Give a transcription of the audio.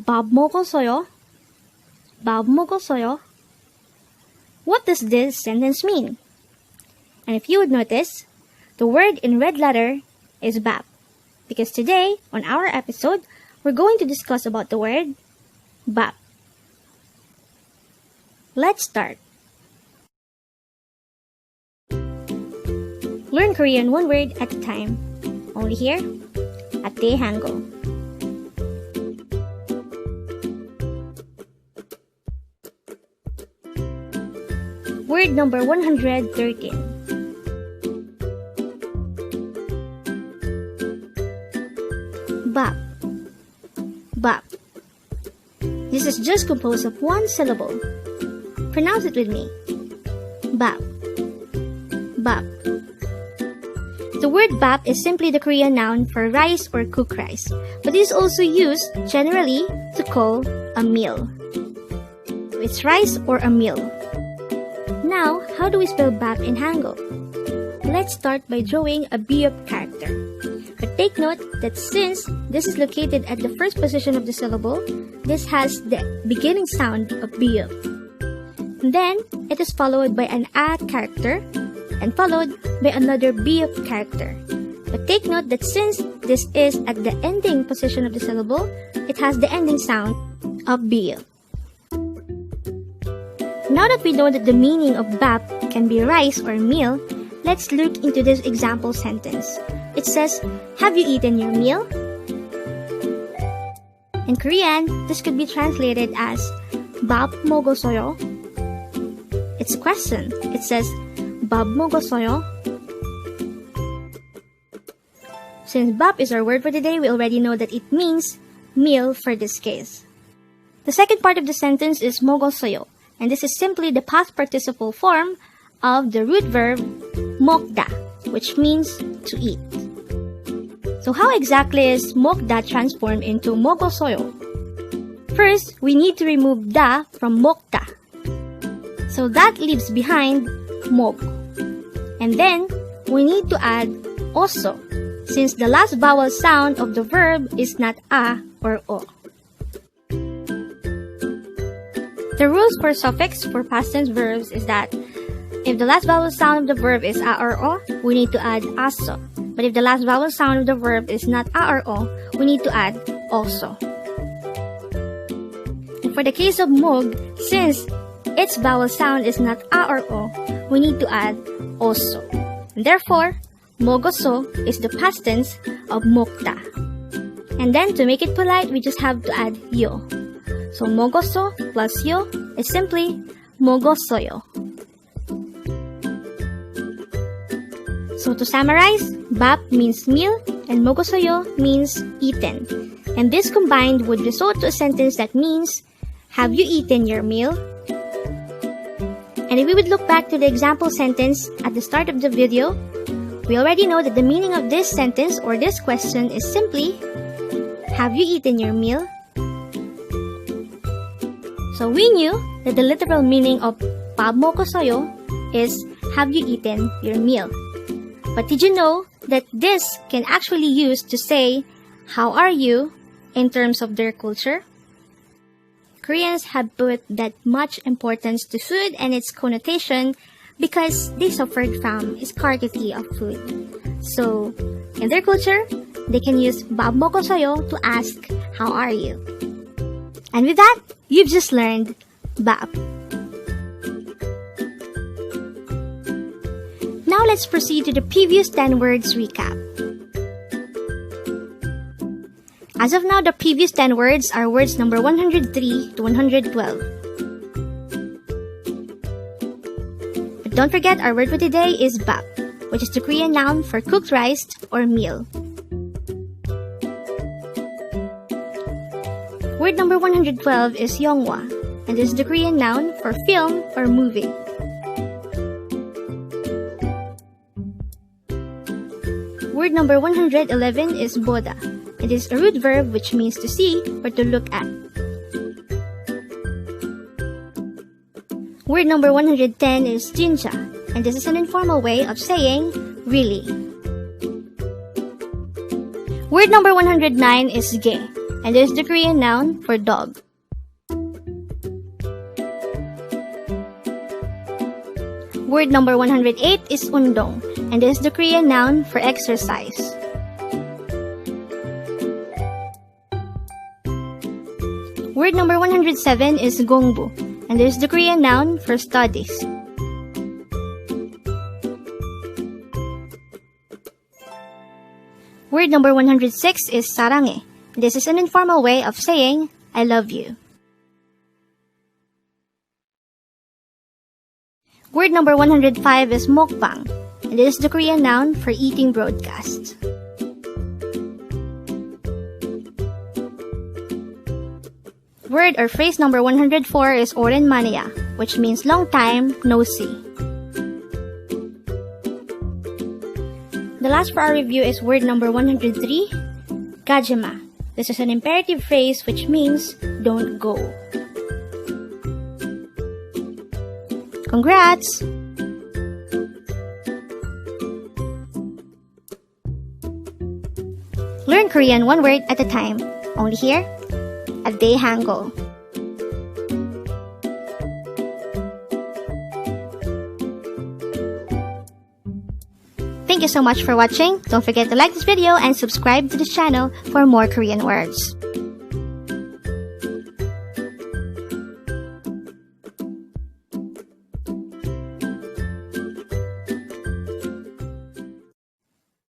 밥 먹었어요? 밥 먹었어요? What does this sentence mean? And if you would notice, the word in red letter is bap. Because today, on our episode, we're going to discuss about the word bap. Let's start. Learn Korean one word at a time. Only here at Dae-Hangul. Word number 113. Bap. Bap. This is just composed of one syllable. Pronounce it with me. Bap. Bap. The word bap is simply the Korean noun for rice or cooked rice, but it is also used generally to call a meal. It's rice or a meal. Now, how do we spell bap in Hangul? Let's start by drawing a biyop character. But take note that since this is located at the first position of the syllable, this has the beginning sound of biyop. Then, it is followed by an a character and followed by another biyop character. But take note that since this is at the ending position of the syllable, it has the ending sound of biyop. Now that we know that the meaning of bap can be rice or meal, let's look into this example sentence. It says, have you eaten your meal? In Korean, this could be translated as 밥 먹었어요? It's a question. It says, 밥 먹었어요? Since bap is our word for today, we already know that it means meal for this case. The second part of the sentence is 먹었어요, and this is simply the past participle form of the root verb 먹다, which means to eat. So how exactly is 먹다 transformed into 먹었어요? First, we need to remove da from 먹다. So that leaves behind 먹. And then, we need to add oso, since the last vowel sound of the verb is not a or o. The rules for suffix for past tense verbs is that if the last vowel sound of the verb is a or o, we need to add aso. But if the last vowel sound of the verb is not a or o, we need to add oso. And for the case of mog, since its vowel sound is not a or o, we need to add oso. And therefore, mogoso is the past tense of mokta. And then to make it polite, we just have to add yo. So mogoso plus yo is simply mogosoyo. So to summarize, bap means meal and mogosoyo means eaten. And this combined would result to a sentence that means, have you eaten your meal? And if we would look back to the example sentence at the start of the video, we already know that the meaning of this sentence or this question is simply, have you eaten your meal? So we knew that the literal meaning of 밥 먹었어요 is, have you eaten your meal? But did you know that this can actually use to say, how are you, in terms of their culture? Koreans have put that much importance to food and its connotation because they suffered from scarcity of food. So, in their culture, they can use 밥 먹었어요 to ask, how are you? And with that, you've just learned bap. Now let's proceed to the previous 10 words recap. As of now, the previous 10 words are words number 103 to 112. But don't forget, our word for today is bap, which is the Korean noun for cooked rice or meal. Word number 112 is 영화, and this is the Korean noun for film or movie. Word number 111 is boda. It is a root verb which means to see or to look at. Word number 110 is 진짜, and this is an informal way of saying really. Word number 109 is 게, and this is the Korean noun for dog. Word number 108 is undong, and this is the Korean noun for exercise. Word number 107 is gongbu, and this is the Korean noun for studies. Word number 106 is sarange. This is an informal way of saying, I love you. Word number 105 is mukbang, and this is the Korean noun for eating broadcast. Word or phrase number 104 is orenmania, which means long time, no see. The last for our review is word number 103, gajima. This is an imperative phrase which means don't go. Congrats! Learn Korean one word at a time, only here at Dae-Hangul. Thank you so much for watching. Don't forget to like this video and subscribe to this channel for more Korean words.